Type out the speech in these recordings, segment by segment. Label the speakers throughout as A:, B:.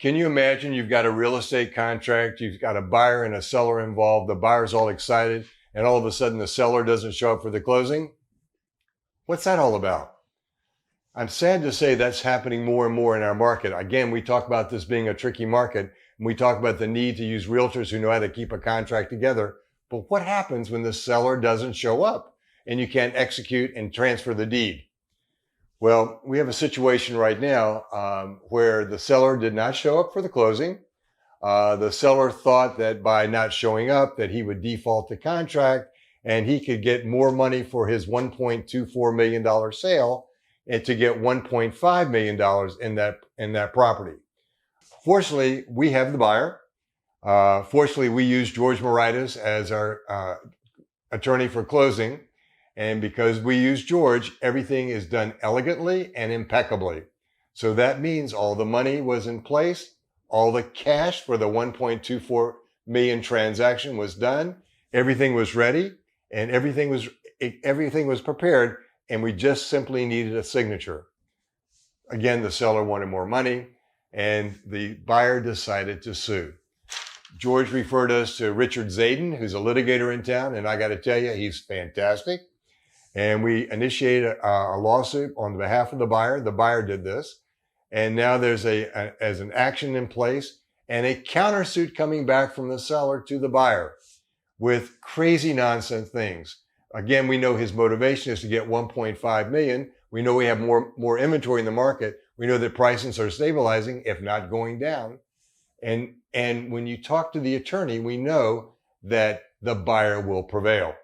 A: Can you imagine you've got a real estate contract, you've got a buyer and a seller involved, the buyer's all excited, and all of a sudden the seller doesn't show up for the closing? What's that all about? I'm sad to say that's happening more and more in our market. Again, we talk about this being a tricky market, and we talk about the need to use realtors who know how to keep a contract together. But what happens when the seller doesn't show up and you can't execute and transfer the deed? Well, we have a situation right now where the seller did not show up for the closing. The seller thought that by not showing up that he would default the contract and he could get more money for his $1.24 million sale and to get $1.5 million in that property. Fortunately, we have the buyer. Fortunately, we use George Moritas as our attorney for closing. And because we use George, everything is done elegantly and impeccably. So that means all the money was in place, all the cash for the 1.24 million transaction was done, everything was ready, and everything was prepared, and we just simply needed a signature. Again, the seller wanted more money, and the buyer decided to sue. George referred us to Richard Zayden, who's a litigator in town, and I got to tell you, he's fantastic. And we initiated a lawsuit on behalf of the buyer. The buyer did this. And now there's an action in place and a countersuit coming back from the seller to the buyer with crazy nonsense things. Again, we know his motivation is to get 1.5 million. We know we have more inventory in the market. We know that prices are stabilizing, if not going down. And when you talk to the attorney, we know that the buyer will prevail.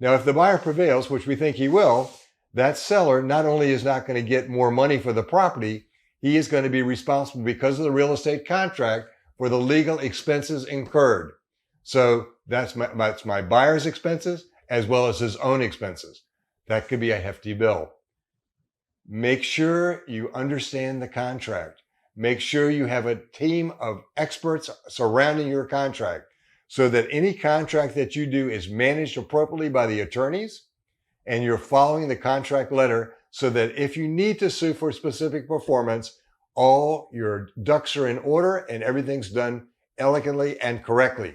A: Now, if the buyer prevails, which we think he will, that seller not only is not going to get more money for the property, he is going to be responsible because of the real estate contract for the legal expenses incurred. So that's my buyer's expenses as well as his own expenses. That could be a hefty bill. Make sure you understand the contract. Make sure you have a team of experts surrounding your contract, so that any contract that you do is managed appropriately by the attorneys and you're following the contract letter so that if you need to sue for specific performance, all your ducks are in order and everything's done elegantly and correctly.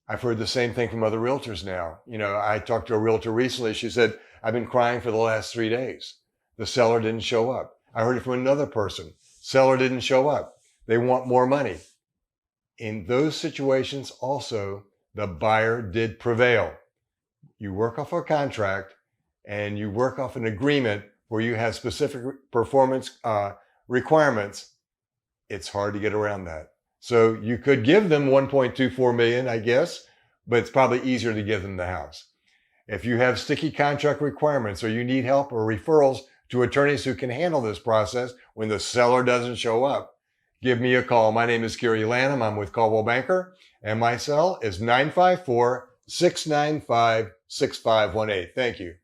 A: I've heard the same thing from other realtors now. You know, I talked to a realtor recently. She said, I've been crying for the last 3 days. The seller didn't show up. I heard it from another person. Seller didn't show up. They want more money. In those situations also, the buyer did prevail. You work off a contract and you work off an agreement where you have specific performance requirements. It's hard to get around that. So you could give them 1.24 million, I guess, but it's probably easier to give them the house. If you have sticky contract requirements or you need help or referrals to attorneys who can handle this process when the seller doesn't show up, give me a call. My name is Gary Lanham. I'm with Coldwell Banker, and my cell is 954-695-6518. Thank you.